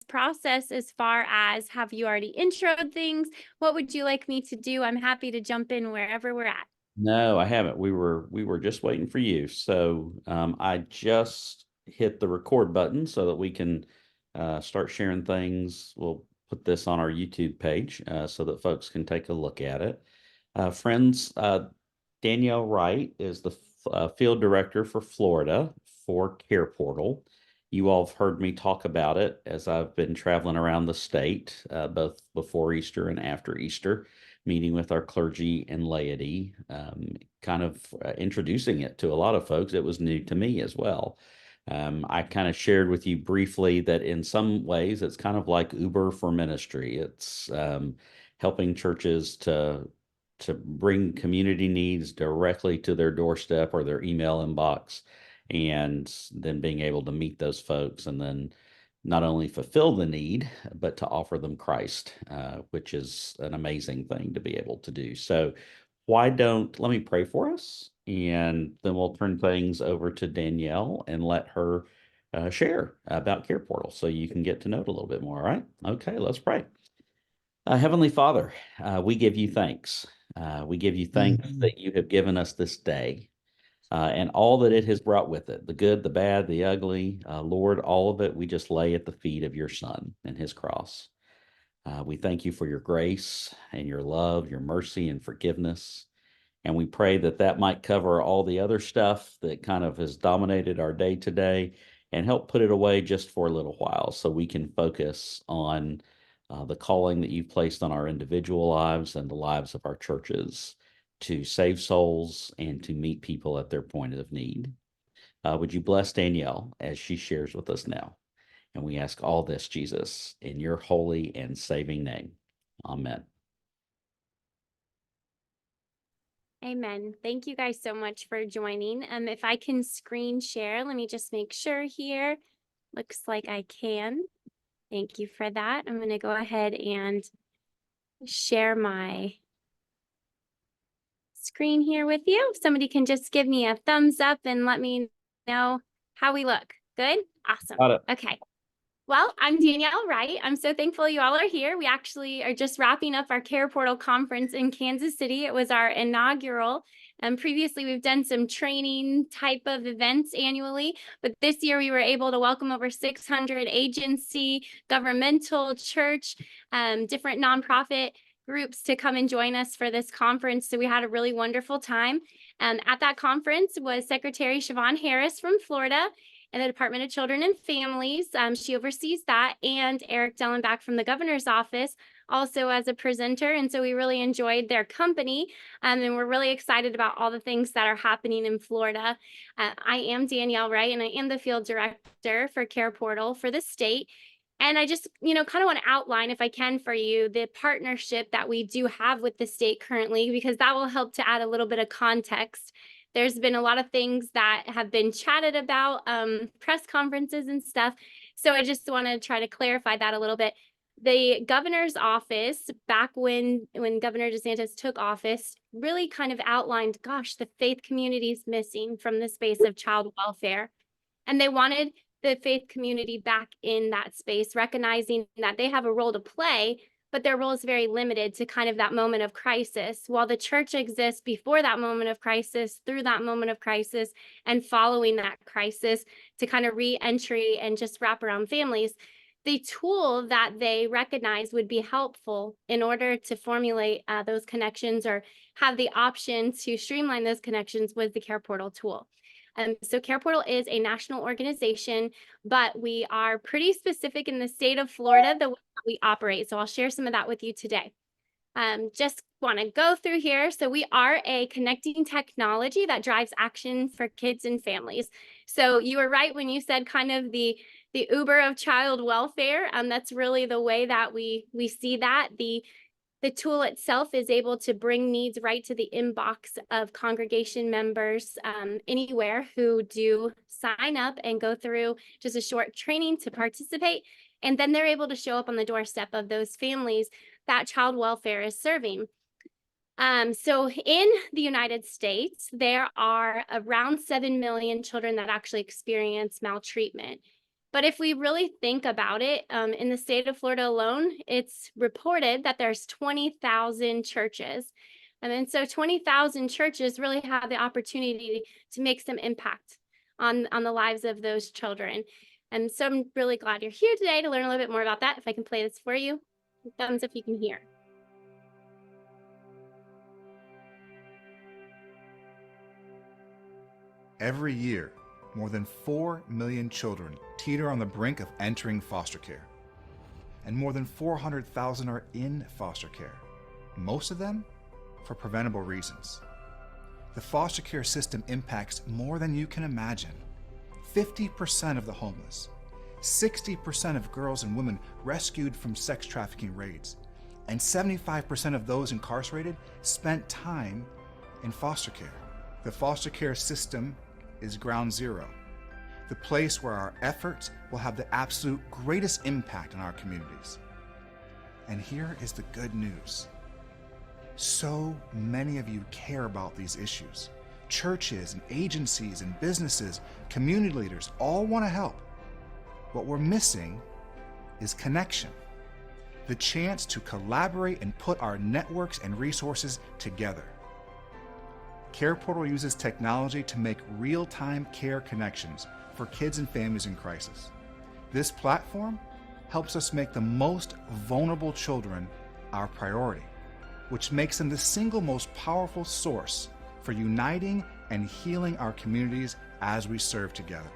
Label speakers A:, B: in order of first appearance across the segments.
A: process as far as, have you already introed things? What would you like me to do? I'm happy to jump in wherever we're at.
B: No, I haven't. We were just waiting for you. So I just hit the record button so that we can start sharing things. We'll put this on our YouTube page so that folks can take a look at it. Friends, Danielle Wright is the field director for Florida for CarePortal. You all have heard me talk about it as I've been traveling around the state, both before Easter and after Easter, meeting with our clergy and laity, kind of introducing it to a lot of folks. It was new to me as well. I kind of shared with you briefly that in some ways it's kind of like Uber for ministry. It's helping churches to bring community needs directly to their doorstep or their email inbox, and then being able to meet those folks and then not only fulfill the need, but to offer them Christ, which is an amazing thing to be able to do. So, let me pray for us, and then we'll turn things over to Danielle and let her share about CarePortal so you can get to know it a little bit more. All right. Okay, let's pray. Heavenly Father, we give you thanks. We give you thanks that you have given us this day and all that it has brought with it, the good, the bad, the ugly. Lord, all of it, we just lay at the feet of your Son and his cross. We thank you for your grace and your love, your mercy and forgiveness. And we pray that that might cover all the other stuff that kind of has dominated our day today and help put it away just for a little while so we can focus on the calling that you've placed on our individual lives and the lives of our churches to save souls and to meet people at their point of need. Would you bless Danielle as she shares with us now? And we ask all this, Jesus, in your holy and saving name. Amen.
A: Amen. Thank you guys so much for joining. If I can screen share, let me just make sure here. Looks like I can. Thank you for that. I'm going to go ahead and share my screen here with you. If somebody can just give me a thumbs up and let me know how we look. Good? Awesome.
B: Got it.
A: Okay. Well, I'm Danielle Wright. I'm so thankful you all are here. We actually are just wrapping up our CarePortal conference in Kansas City. It was our inaugural. And previously, we've done some training type of events annually, but this year we were able to welcome over 600 agency, governmental, church, different nonprofit groups to come and join us for this conference. So we had a really wonderful time. At that conference was Secretary Siobhan Harris from Florida and the Department of Children and Families. She oversees that, and Eric Dellenbach from the governor's office also as a presenter. And so we really enjoyed their company, and we're really excited about all the things that are happening in Florida. I am Danielle Wright, and I am the field director for CarePortal for the state. And I just, kind of want to outline, if I can, for you, the partnership that we do have with the state currently, because that will help to add a little bit of context. There's been a lot of things that have been chatted about, press conferences and stuff. So I just want to try to clarify that a little bit. The governor's office, back when Governor DeSantis took office, really kind of outlined, gosh, the faith community is missing from the space of child welfare. And they wanted the faith community back in that space, recognizing that they have a role to play, but their role is very limited to kind of that moment of crisis. While the church exists before that moment of crisis, through that moment of crisis, and following that crisis to kind of re-entry and just wrap around families, the tool that they recognize would be helpful in order to formulate those connections or have the option to streamline those connections was the CarePortal tool. So CarePortal is a national organization, but we are pretty specific in the state of Florida, the way that we operate. So I'll share some of that with you today. Just want to go through here. So we are a connecting technology that drives action for kids and families. So you were right when you said kind of the Uber of child welfare. That's really the way that we see that. The tool itself is able to bring needs right to the inbox of congregation members anywhere who do sign up and go through just a short training to participate. And then they're able to show up on the doorstep of those families that child welfare is serving. So in the United States, there are around 7 million children that actually experience maltreatment. But if we really think about it, in the state of Florida alone, it's reported that there's 20,000 churches. And so 20,000 churches really have the opportunity to make some impact on the lives of those children. And so I'm really glad you're here today to learn a little bit more about that. If I can play this for you, thumbs if you can hear.
C: Every year, more than 4 million children teeter on the brink of entering foster care. And more than 400,000 are in foster care, most of them for preventable reasons. The foster care system impacts more than you can imagine. 50% of the homeless, 60% of girls and women rescued from sex trafficking raids, and 75% of those incarcerated spent time in foster care. The foster care system is ground zero, the place where our efforts will have the absolute greatest impact on our communities. And here is the good news. So many of you care about these issues. Churches and agencies and businesses, community leaders, all want to help. What we're missing is connection, the chance to collaborate and put our networks and resources together. CarePortal uses technology to make real-time care connections for kids and families in crisis. This platform helps us make the most vulnerable children our priority, which makes them the single most powerful source for uniting and healing our communities as we serve together.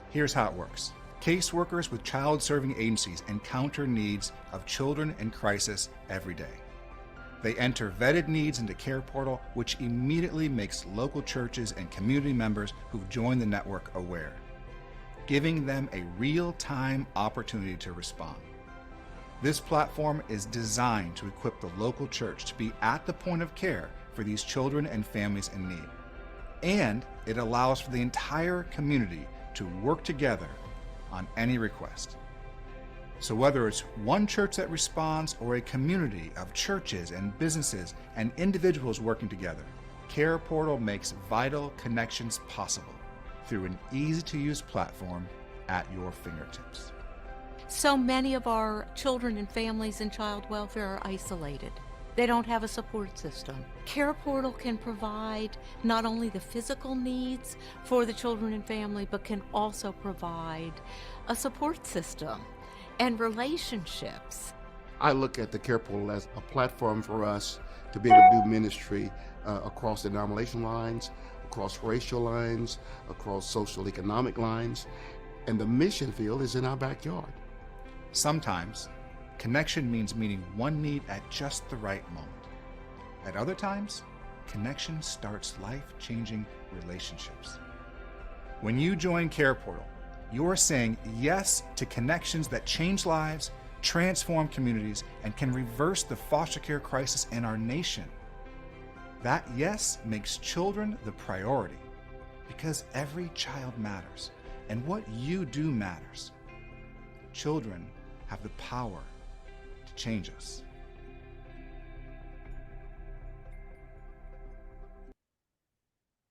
C: Here's how it works. Caseworkers with child-serving agencies encounter needs of children in crisis every day. They enter vetted needs into CarePortal, which immediately makes local churches and community members who've joined the network aware, giving them a real-time opportunity to respond. This platform is designed to equip the local church to be at the point of care for these children and families in need. And it allows for the entire community to work together on any request. So whether it's one church that responds or a community of churches and businesses and individuals working together, CarePortal makes vital connections possible through an easy-to-use platform at your fingertips.
D: So many of our children and families in child welfare are isolated. They don't have a support system. CarePortal can provide not only the physical needs for the children and family, but can also provide a support system and relationships.
E: I look at the CarePortal as a platform for us to be able to do ministry across denomination lines, across racial lines, across social economic lines, and the mission field is in our backyard.
C: Sometimes, connection means meeting one need at just the right moment. At other times, connection starts life-changing relationships. When you join CarePortal, you're saying yes to connections that change lives, transform communities, and can reverse the foster care crisis in our nation. That yes makes children the priority, because every child matters, and what you do matters. Children have the power to change us.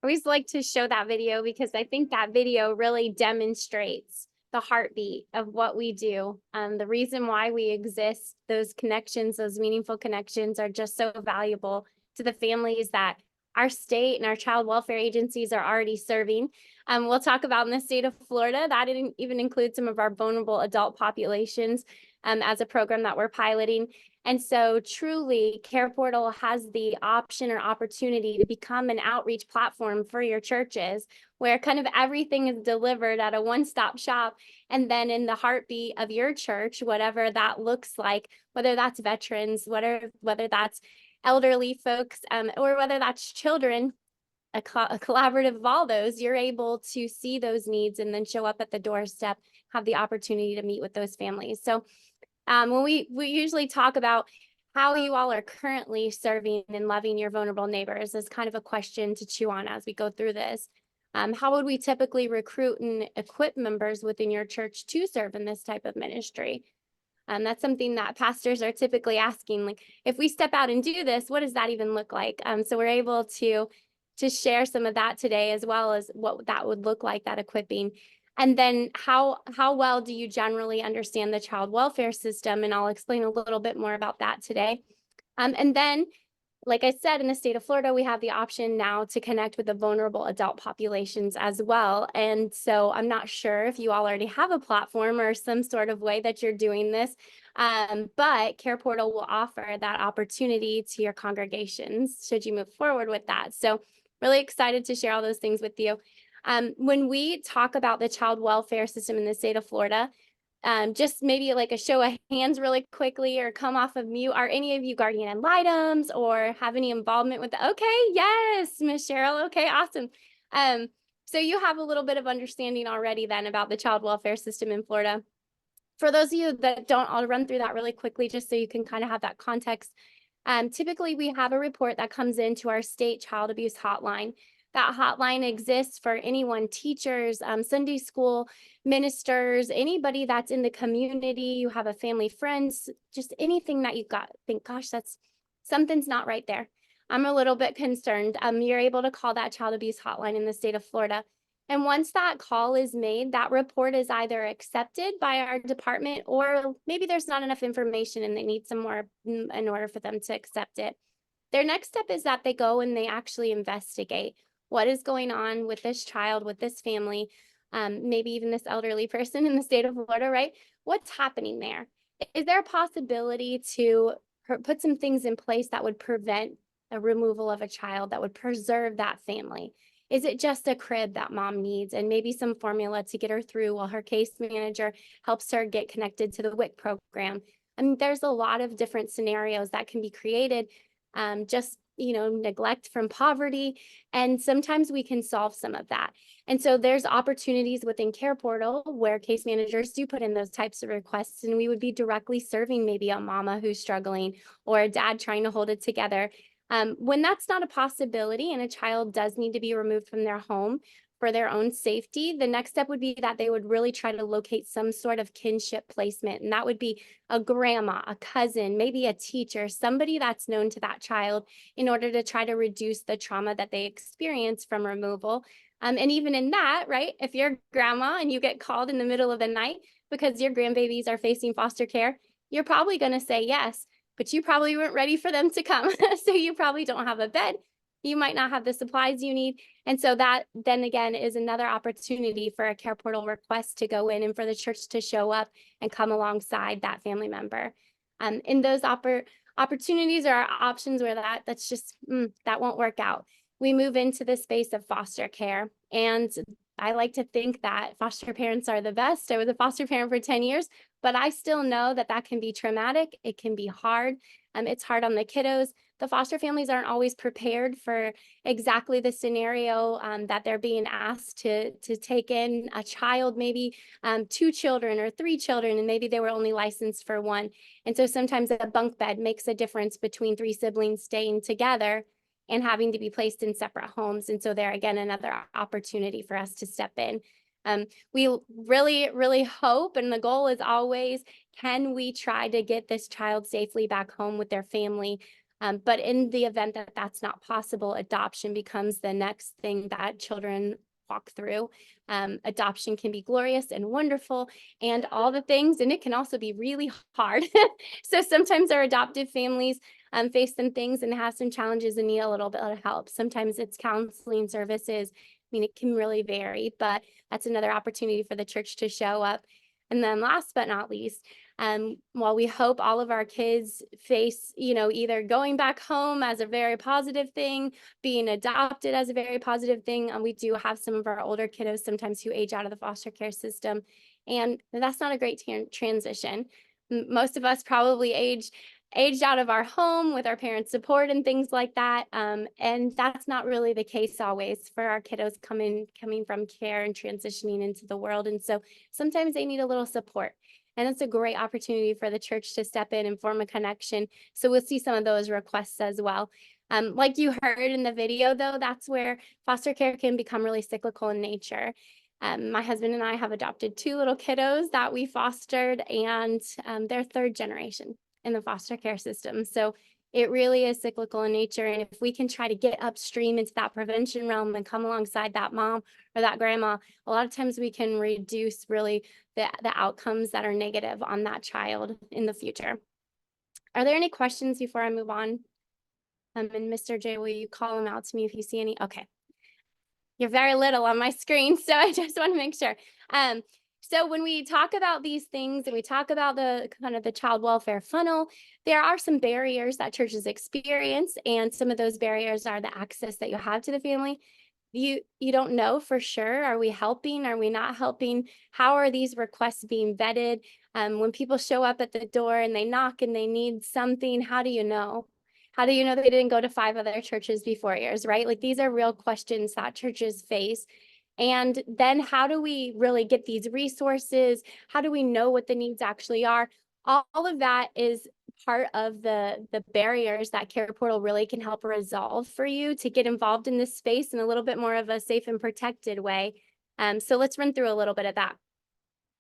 A: I always like to show that video because I think that video really demonstrates the heartbeat of what we do. The reason why we exist, those connections, those meaningful connections are just so valuable to the families that our state and our child welfare agencies are already serving. We'll talk about in the state of Florida, that even includes some of our vulnerable adult populations as a program that we're piloting. And so truly, CarePortal has the option or opportunity to become an outreach platform for your churches, where kind of everything is delivered at a one-stop shop. And then in the heartbeat of your church, whatever that looks like, whether that's veterans, whether that's elderly folks, or whether that's children, a collaborative of all those, you're able to see those needs and then show up at the doorstep, have the opportunity to meet with those families. So when we usually talk about how you all are currently serving and loving your vulnerable neighbors is kind of a question to chew on as we go through this. How would we typically recruit and equip members within your church to serve in this type of ministry? That's something that pastors are typically asking, like, if we step out and do this, what does that even look like? So we're able to share some of that today, as well as what that would look like, that equipping. And then how well do you generally understand the child welfare system? And I'll explain a little bit more about that today. And then, like I said, in the state of Florida, we have the option now to connect with the vulnerable adult populations as well. And so I'm not sure if you all already have a platform or some sort of way that you're doing this, but CarePortal will offer that opportunity to your congregations should you move forward with that. So really excited to share all those things with you. When we talk about the child welfare system in the state of Florida, just maybe like a show of hands really quickly or come off of mute. Are any of you guardian ad litems or have any involvement with the, okay, yes, Miss Cheryl. Okay, awesome. So you have a little bit of understanding already then about the child welfare system in Florida. For those of you that don't, I'll run through that really quickly just so you can kind of have that context. Typically, we have a report that comes into our state child abuse hotline. That hotline exists for anyone, teachers, Sunday school ministers, anybody that's in the community, you have a family, friends, just anything that you've got, think, gosh, that's something's not right there. I'm a little bit concerned. You're able to call that child abuse hotline in the state of Florida. And once that call is made, that report is either accepted by our department or maybe there's not enough information and they need some more in order for them to accept it. Their next step is that they go and they actually investigate what is going on with this child, with this family, maybe even this elderly person in the state of Florida, right? What's happening there? Is there a possibility to put some things in place that would prevent a removal of a child, that would preserve that family? Is it just a crib that mom needs and maybe some formula to get her through while her case manager helps her get connected to the WIC program? I mean, there's a lot of different scenarios that can be created, just, neglect from poverty. And sometimes we can solve some of that. And so there's opportunities within CarePortal where case managers do put in those types of requests, and we would be directly serving maybe a mama who's struggling or a dad trying to hold it together. When that's not a possibility and a child does need to be removed from their home for their own safety, the next step would be that they would really try to locate some sort of kinship placement. And that would be a grandma, a cousin, maybe a teacher, somebody that's known to that child in order to try to reduce the trauma that they experience from removal. And even in that, right, if you're grandma and you get called in the middle of the night because your grandbabies are facing foster care, you're probably going to say yes, but you probably weren't ready for them to come. So you probably don't have a bed. You might not have the supplies you need. And so that then again is another opportunity for a CarePortal request to go in and for the church to show up and come alongside that family member. In those opportunities or options where that's just, that won't work out, we move into the space of foster care. And I like to think that foster parents are the best. I was a foster parent for 10 years, but I still know that that can be traumatic. It can be hard. It's hard on the kiddos. The foster families aren't always prepared for exactly the scenario that they're being asked to take in a child, maybe 2 children or 3 children, and maybe they were only licensed for 1. And so sometimes a bunk bed makes a difference between 3 siblings staying together and having to be placed in separate homes. And so there, again, another opportunity for us to step in. We really, really hope, and the goal is always, can we try to get this child safely back home with their family? But in the event that that's not possible, adoption becomes the next thing that children walk through. Adoption can be glorious and wonderful and all the things, and it can also be really hard. So sometimes our adoptive families face some things and have some challenges and need a little bit of help. Sometimes it's counseling services. I mean, it can really vary, but that's another opportunity for the church to show up. And then last but not least, while we hope all of our kids face, either going back home as a very positive thing, being adopted as a very positive thing, we do have some of our older kiddos sometimes who age out of the foster care system. And that's not a great transition. Most of us probably aged out of our home with our parents' support and things like that. And that's not really the case always for our kiddos coming from care and transitioning into the world. And so sometimes they need a little support. And it's a great opportunity for the church to step in and form a connection. So we'll see some of those requests as well. Like you heard in the video, though, that's where foster care can become really cyclical in nature. My husband and I have adopted 2 little kiddos that we fostered, and they're 3rd generation in the foster care system. So It really is cyclical in nature. And if we can try to get upstream into that prevention realm and come alongside that mom or that grandma, a lot of times we can reduce really the outcomes that are negative on that child in the future. Are there any questions before I move on? And Mr. J, will you call them out to me if you see any? Okay. You're very little on my screen, so I just want to make sure. So when we talk about these things and we talk about the kind of the child welfare funnel, there are some barriers that churches experience, and some of those barriers are the access that you have to the family. You don't know for sure, are we helping, are we not helping? How are these requests being vetted? When people show up at the door and they knock and they need something, how do you know? How do you know they didn't go to 5 other churches before yours, right? Like, these are real questions that churches face. And then how do we really get these resources? How do we know what the needs actually are? All of that is part of the barriers that CarePortal really can help resolve for you to get involved in this space in a little bit more of a safe and protected way. So let's run through a little bit of that.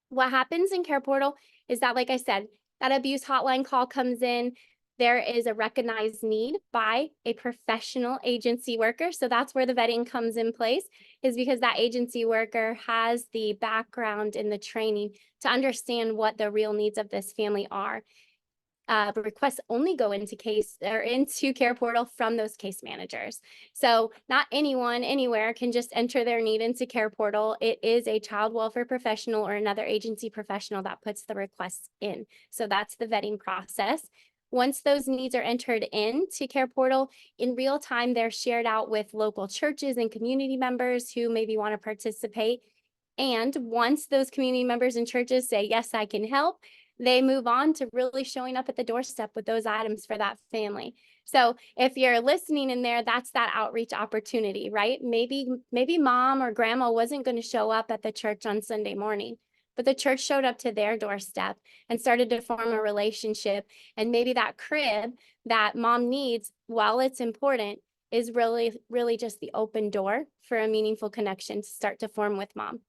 A: What happens in CarePortal is that, like I said, that abuse hotline call comes in. There is a recognized need by a professional agency worker. So that's where the vetting comes in place, is because that agency worker has the background and the training to understand what the real needs of this family are. Requests only go into CarePortal from those case managers. So not anyone anywhere can just enter their need into CarePortal. It is a child welfare professional or another agency professional that puts the requests in. So that's the vetting process. Once those needs are entered into CarePortal, in real time, they're shared out with local churches and community members who maybe want to participate. And once those community members and churches say, yes, I can help, they move on to really showing up at the doorstep with those items for that family. So if you're listening in there, that's that outreach opportunity, right? Maybe mom or grandma wasn't going to show up at the church on Sunday morning, but the church showed up to their doorstep and started to form a relationship. And maybe that crib that mom needs, while it's important, is really just the open door for a meaningful connection to start to form with mom.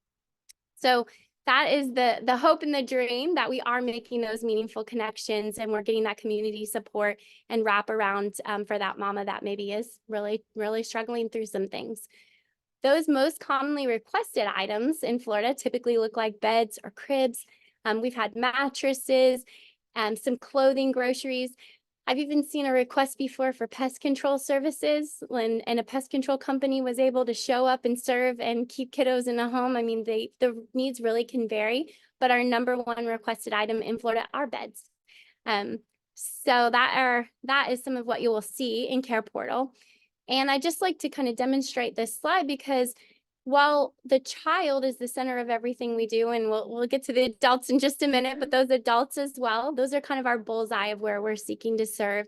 A: So that is the hope and the dream, that we are making those meaningful connections and we're getting that community support and wrap around for that mama that maybe is really struggling through some things. Those most commonly requested items in Florida typically look like beds or cribs. We've had mattresses, some clothing, groceries. I've even seen a request before for pest control services, and a pest control company was able to show up and serve and keep kiddos in a home. I mean, the needs really can vary, but our #1 requested item in Florida are beds. So that is some of what you will see in CarePortal. And I just like to kind of demonstrate this slide because while the child is the center of everything we do, and we'll get to the adults in just a minute, but those adults as well, those are kind of our bullseye of where we're seeking to serve.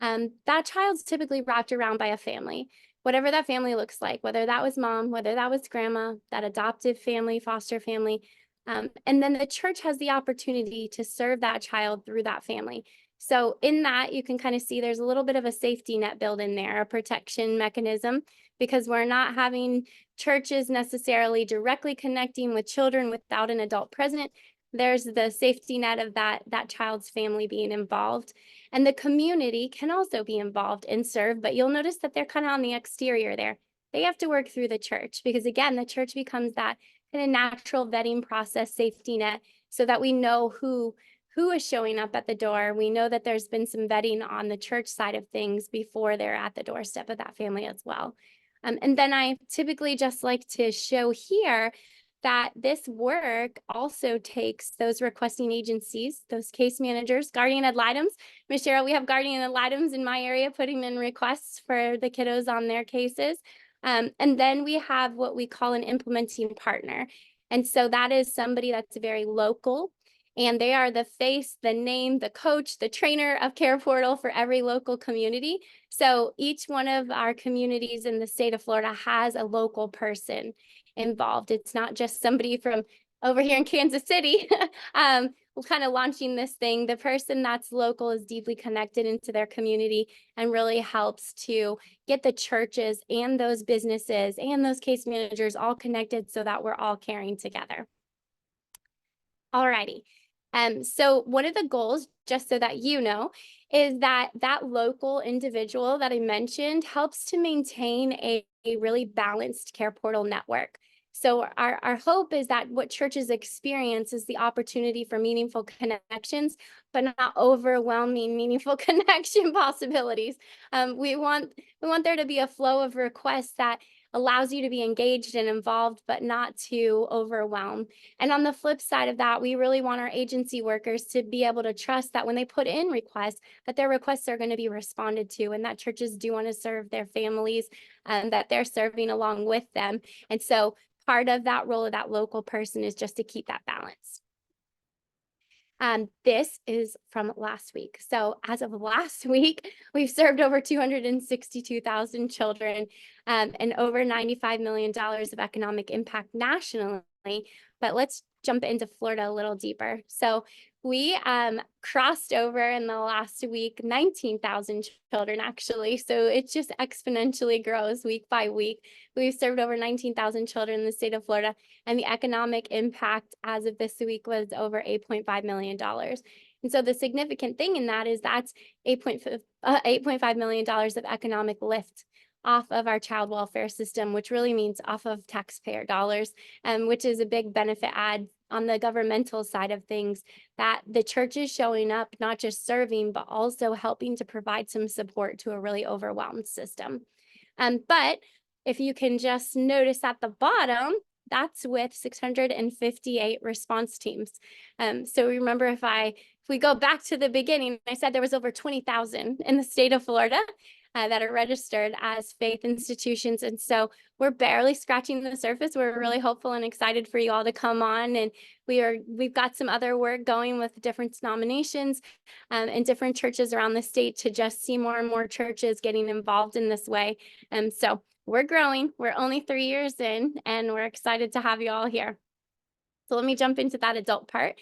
A: That child's typically wrapped around by a family, whatever that family looks like, whether that was mom, whether that was grandma, that adoptive family, foster family. And then the church has the opportunity to serve that child through that family. So in that, you can kind of see there's a little bit of a safety net built in there, a protection mechanism, because we're not having churches necessarily directly connecting with children without an adult present. There's the safety net of that child's family being involved. And the community can also be involved and serve, but you'll notice that they're kind of on the exterior there. They have to work through the church because, again, the church becomes that kind of natural vetting process, safety net, so that we know who is showing up at the door. We know that there's been some vetting on the church side of things before they're at the doorstep of that family as well. And then I typically just like to show here that this work also takes those requesting agencies, those case managers, guardian ad litems. Ms. Cheryl, we have guardian ad litems in my area putting in requests for the kiddos on their cases. And then we have what we call an implementing partner. And so that is somebody that's very local, and they are the face, the name, the coach, the trainer of CarePortal for every local community. So each one of our communities in the state of Florida has a local person involved. It's not just somebody from over here in Kansas City. We're kind of launching this thing. The person that's local is deeply connected into their community and really helps to get the churches and those businesses and those case managers all connected so that we're all caring together. All righty. So one of the goals, just so that you know, is that that local individual that I mentioned helps to maintain a really balanced CarePortal network. So our hope is that what churches experience is the opportunity for meaningful connections, but not overwhelming meaningful connection possibilities. We want there to be a flow of requests that allows you to be engaged and involved, but not to overwhelm. And on the flip side of that, we really want our agency workers to be able to trust that when they put in requests, that their requests are going to be responded to, and that churches do want to serve their families and that they're serving along with them. And so part of that role of that local person is just to keep that balance. This is from last week. So as of last week, we've served over 262,000 children and over $95 million of economic impact nationally. But let's jump into Florida a little deeper. So we crossed over in the last week 19,000 children, actually. So it just exponentially grows week by week. We've served over 19,000 children in the state of Florida, and the economic impact as of this week was over $8.5 million. And so the significant thing in that is that's $8.5 million of economic lift off of our child welfare system, which really means off of taxpayer dollars, which is a big benefit add on the governmental side of things, that the church is showing up, not just serving, but also helping to provide some support to a really overwhelmed system. But if you can just notice at the bottom, that's with 658 response teams. So remember, if we go back to the beginning, I said there was over 20,000 in the state of Florida that are registered as faith institutions. And so we're barely scratching the surface. We're really hopeful and excited for you all to come on. And we've got some other work going with different denominations and different churches around the state to just see more and more churches getting involved in this way. So we're growing. We're only 3 years in, and we're excited to have you all here. So let me jump into that adult part.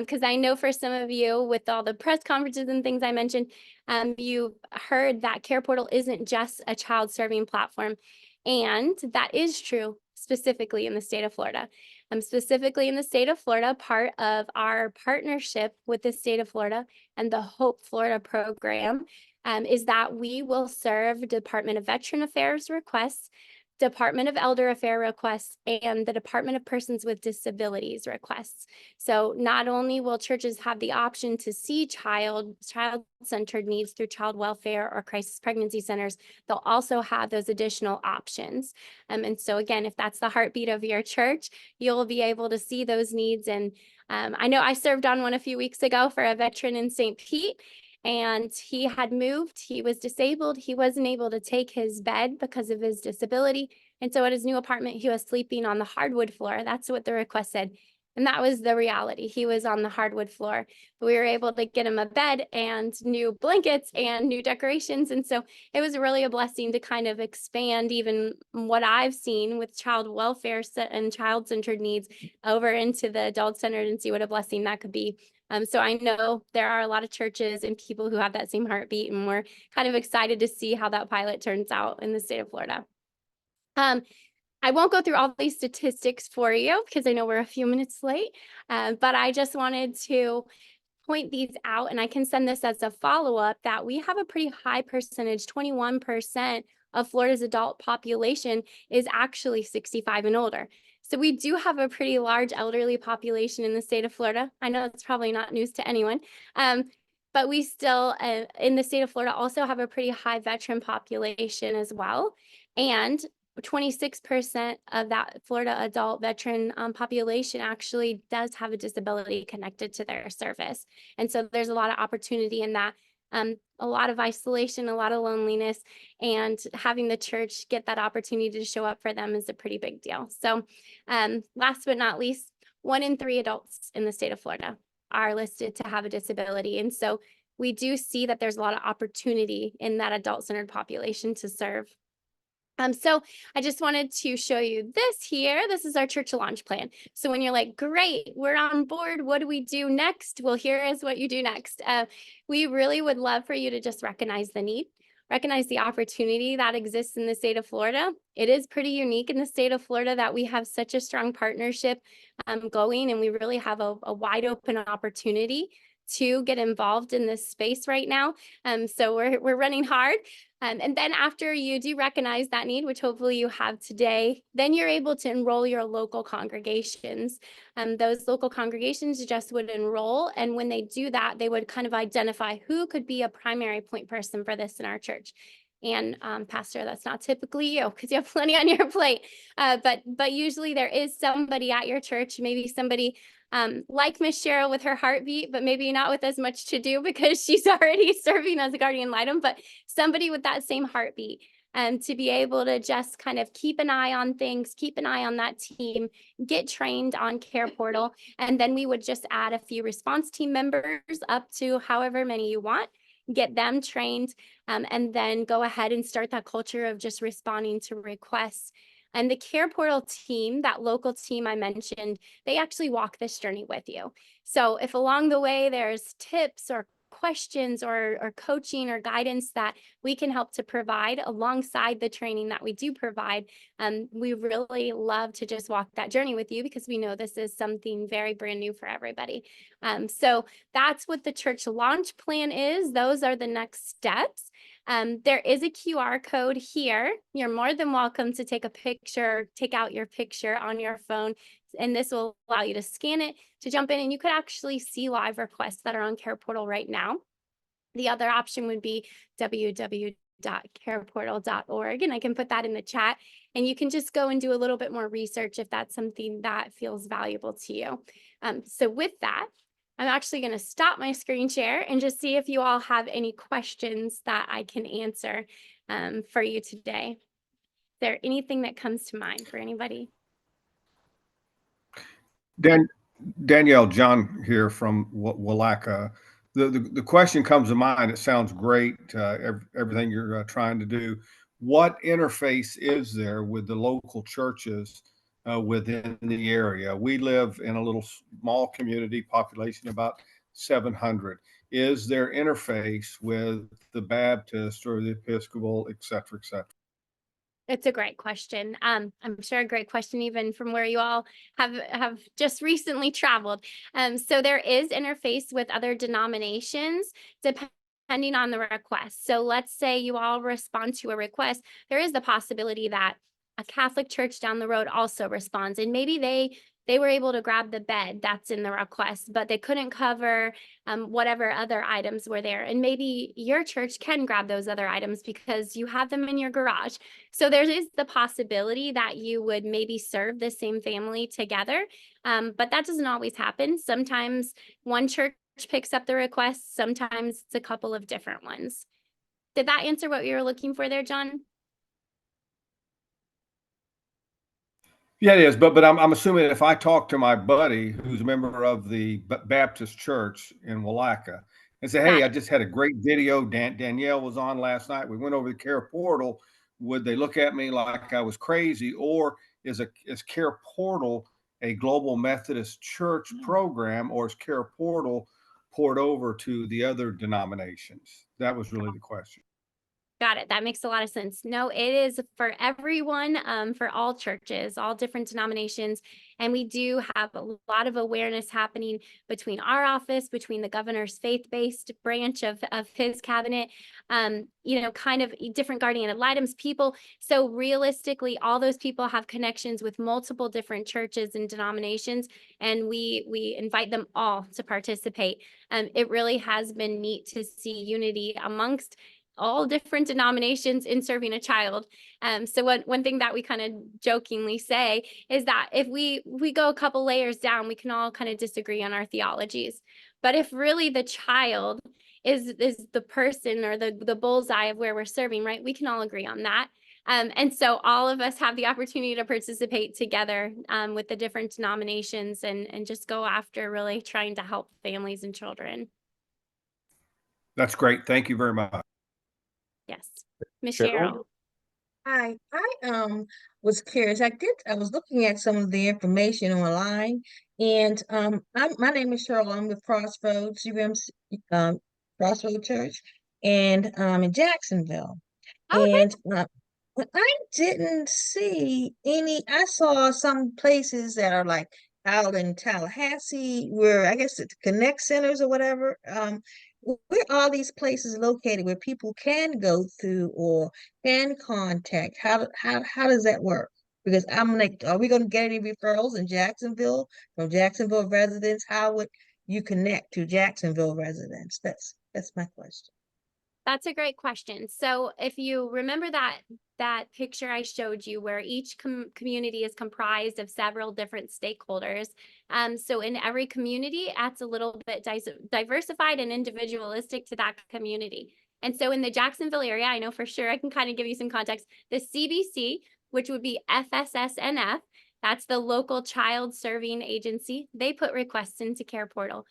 A: Because I know for some of you, with all the press conferences and things I mentioned, you've heard that CarePortal isn't just a child serving platform. And that is true specifically in the state of Florida. Specifically in the state of Florida, part of our partnership with the state of Florida and the Hope Florida program is that we will serve Department of Veteran Affairs requests, Department of Elder Affairs requests, and the Department of Persons with Disabilities requests. So not only will churches have the option to see child-centered needs through child welfare or crisis pregnancy centers, they'll also have those additional options. And so again, if that's the heartbeat of your church, you'll be able to see those needs. And I know I served on one a few weeks ago for a veteran in St. Pete, and he had moved. He was disabled. He wasn't able to take his bed because of his disability. And so at his new apartment, he was sleeping on the hardwood floor. That's what the request said. And that was the reality. He was on the hardwood floor. But we were able to get him a bed and new blankets and new decorations. And so it was really a blessing to kind of expand even what I've seen with child welfare and child-centered needs over into the adult-centered, and see what a blessing that could be. So I know there are a lot of churches and people who have that same heartbeat, and we're kind of excited to see how that pilot turns out in the state of Florida. I won't go through all these statistics for you because I know we're a few minutes late, but I just wanted to point these out, and I can send this as a follow-up, that we have a pretty high percentage, 21% of Florida's adult population is actually 65 and older. So we do have a pretty large elderly population in the state of Florida. I know it's probably not news to anyone, but we still, in the state of Florida, also have a pretty high veteran population as well. And 26% of that Florida adult veteran population actually does have a disability connected to their service. And so there's a lot of opportunity in that, a lot of isolation, a lot of loneliness, and having the church get that opportunity to show up for them is a pretty big deal. So last but not least, 1 in 3 adults in the state of Florida are listed to have a disability. And so we do see that there's a lot of opportunity in that adult-centered population to serve. So I just wanted to show you this here. This is our church launch plan. So when you're like, great, we're on board, what do we do next? Well, here is what you do next. We really would love for you to just recognize the need. recognize the opportunity that exists in the state of Florida. It is pretty unique in the state of Florida that we have such a strong partnership going, and we really have a wide open opportunity to get involved in this space right now. So we're running hard. And then after you do recognize that need, which hopefully you have today, then you're able to enroll your local congregations. Those local congregations just would enroll. And when they do that, they would kind of identify who could be a primary point person for this in our church. And Pastor, that's not typically you because you have plenty on your plate. But usually there is somebody at your church, maybe somebody like Miss Cheryl with her heartbeat, but maybe not with as much to do because she's already serving as a guardian ad litem, but somebody with that same heartbeat. And to be able to just kind of keep an eye on things, keep an eye on that team, get trained on CarePortal, and then we would just add a few response team members up to however many you want, get them trained, and then go ahead and start that culture of just responding to requests. And the CarePortal team, that local team I mentioned, they actually walk this journey with you. So if along the way there's tips or questions or coaching or guidance that we can help to provide alongside the training that we do provide, we really love to just walk that journey with you because we know this is something very brand new for everybody. So that's what the church launch plan is. Those are the next steps. There is a QR code here. You're more than welcome to take a picture, take out your picture on your phone, and this will allow you to scan it to jump in, and you could actually see live requests that are on CarePortal right now. The other option would be www.careportal.org, and I can put that in the chat, and you can just go and do a little bit more research if that's something that feels valuable to you. So with that, I'm actually going to stop my screen share and just see if you all have any questions that I can answer for you today. Is there anything that comes to mind for anybody?
F: Danielle, John here from Willaca. The question comes to mind. It sounds great, everything you're trying to do. What interface is there with the local churches within the area? We live in a little small community, population about 700. Is there interface with the Baptist or the Episcopal, et cetera, et cetera?
A: It's a great question. I'm sure a great question even from where you all have just recently traveled. So there is interface with other denominations depending on the request. So let's say you all respond to a request. There is the possibility that a Catholic church down the road also responds, and maybe they were able to grab the bed that's in the request, but they couldn't cover whatever other items were there. And maybe your church can grab those other items because you have them in your garage. So there is the possibility that you would maybe serve the same family together, but that doesn't always happen. Sometimes one church picks up the request, sometimes it's a couple of different ones. Did that answer what you were looking for there, John?
F: Yeah, it is. But I'm assuming if I talk to my buddy who's a member of the Baptist Church in Willaca and say, hey, I just had a great video. Danielle was on last night. We went over the CarePortal. Would they look at me like I was crazy? Or is CarePortal a Global Methodist Church program, or is CarePortal poured over to the other denominations? That was really the question.
A: Got it. That makes a lot of sense. No, it is for everyone, for all churches, all different denominations. And we do have a lot of awareness happening between our office, between the governor's faith-based branch of his cabinet, kind of different guardian ad litems people. So realistically, all those people have connections with multiple different churches and denominations, and we invite them all to participate. It really has been neat to see unity amongst all different denominations in serving a child. So one thing that we kind of jokingly say is that if we go a couple layers down, we can all kind of disagree on our theologies. But if really the child is the person or the bullseye of where we're serving, right, we can all agree on that. And so all of us have the opportunity to participate together with the different denominations and just go after really trying to help families and children.
F: That's great. Thank you very much.
A: Yes. Miss
B: Cheryl?
A: Cheryl.
G: Hi, I was curious. I was looking at some of the information online, and my name is Cheryl. I'm with Crossroads UMC, Crossroad Church, and in Jacksonville.
A: Okay.
G: And but I didn't see any. I saw some places that are like out in Tallahassee, where I guess it's Connect Centers or whatever. Where are these places located where people can go through or can contact? How does that work? Because I'm like, are we going to get any referrals in Jacksonville from Jacksonville residents? How would you connect to Jacksonville residents? That's my question.
A: That's a great question. So if you remember that picture I showed you where each community is comprised of several different stakeholders. So in every community, it's a little bit diversified and individualistic to that community. And so in the Jacksonville area, I know for sure I can kind of give you some context. The CBC, which would be FSSNF, that's the local child serving agency. They put requests into CarePortal.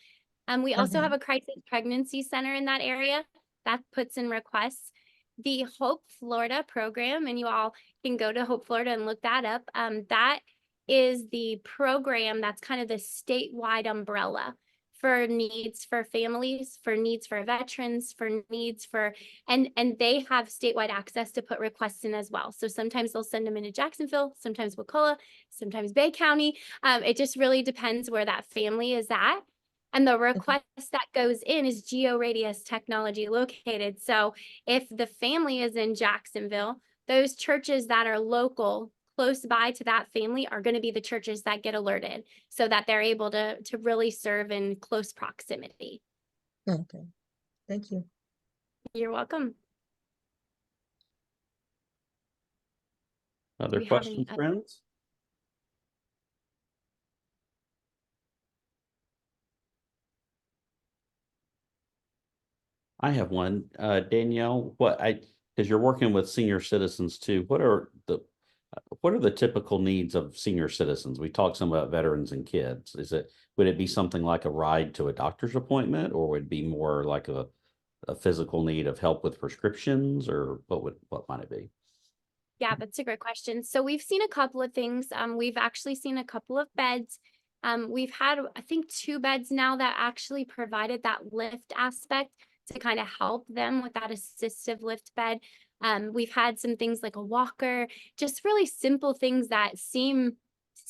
A: We also
G: Okay.
A: have a crisis pregnancy center in that area that puts in requests. The Hope Florida program, and you all can go to Hope Florida and look that up. That is the program that's kind of the statewide umbrella for needs for families, for needs for veterans, for needs for, and they have statewide access to put requests in as well. So sometimes they'll send them into Jacksonville, sometimes Wakulla, sometimes Bay County. It just really depends where that family is at. And the request that goes in is georadius technology located. So if the family is in Jacksonville, those churches that are local, close by to that family, are going to be the churches that get alerted so that they're able to really serve in close proximity.
G: Okay. Thank you.
A: You're welcome. Do
B: Other
A: we have any
B: questions, friends? I have one, Danielle. Because you're working with senior citizens too. What are the typical needs of senior citizens? We talked some about veterans and kids. Would it be something like a ride to a doctor's appointment, or would it be more like a physical need of help with prescriptions, or what might it be?
A: Yeah, that's a great question. So we've seen a couple of things. We've actually seen a couple of beds. We've had, I think, 2 beds now that actually provided that lift aspect to kind of help them with that assistive lift bed. We've had some things like a walker, just really simple things that seem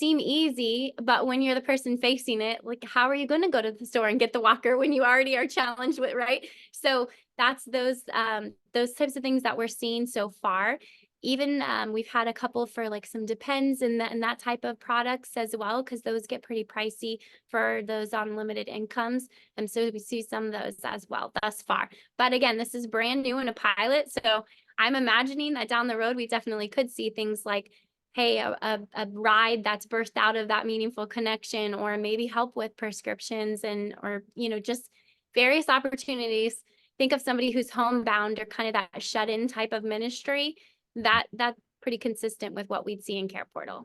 A: easy, but when you're the person facing it, like, how are you going to go to the store and get the walker when you already are challenged with, right? So that's those types of things that we're seeing so far. Even we've had a couple for like some Depends and that type of products as well, because those get pretty pricey for those on limited incomes. And so we see some of those as well thus far. But again, this is brand new and a pilot. So I'm imagining that down the road, we definitely could see things like, hey, a ride that's birthed out of that meaningful connection, or maybe help with prescriptions or, just various opportunities. Think of somebody who's homebound or kind of that shut-in type of ministry. That's pretty consistent with what we'd see in CarePortal.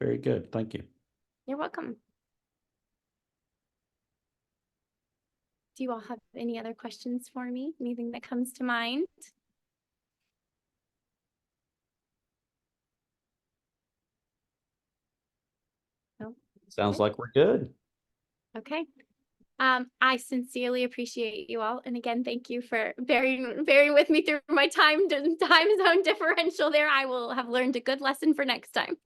B: Very good. Thank you.
A: You're welcome. Do you all have any other questions for me? Anything that comes to mind? No?
B: Sounds
A: Okay.
B: like we're good.
A: Okay. I sincerely appreciate you all. And again, thank you for bearing with me through my time zone differential there. I will have learned a good lesson for next time.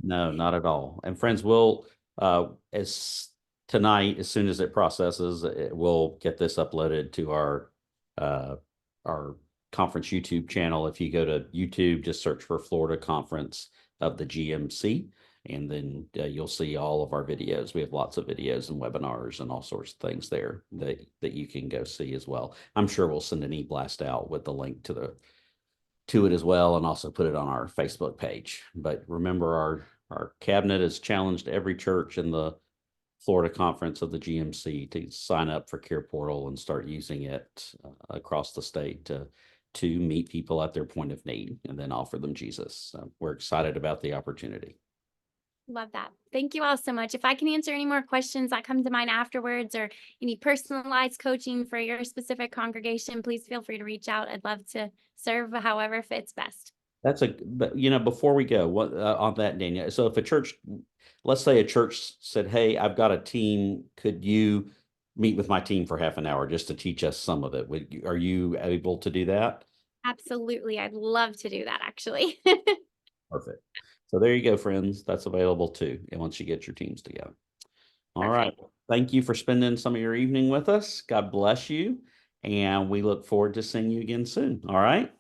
B: No, not at all. And friends, as tonight, as soon as it processes, we'll get this uploaded to our conference YouTube channel. If you go to YouTube, just search for Florida Conference of the GMC, and then you'll see all of our videos. We have lots of videos and webinars and all sorts of things there that you can go see as well. I'm sure we'll send an e-blast out with the link to it as well, and also put it on our Facebook page. But remember, our cabinet has challenged every church in the Florida Conference of the GMC to sign up for CarePortal and start using it across the state to meet people at their point of need and then offer them Jesus. So we're excited about the opportunity.
A: Love that. Thank you all so much. If I can answer any more questions that come to mind afterwards, or any personalized coaching for your specific congregation, please feel free to reach out. I'd love to serve however fits best.
B: But before we go, on that, Danielle, so if let's say a church said, hey, I've got a team, could you meet with my team for half an hour just to teach us some of it. Are you able to do that?
A: Absolutely. I'd love to do that actually.
B: Perfect. So there you go, friends. That's available too. And once you get your teams together. All right. Thank you for spending some of your evening with us. God bless you. And we look forward to seeing you again soon. All right.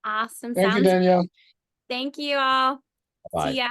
A: Awesome.
H: Thank you,
A: Sounds good.
H: Danielle.
A: Thank you all.
B: Bye.
A: See ya.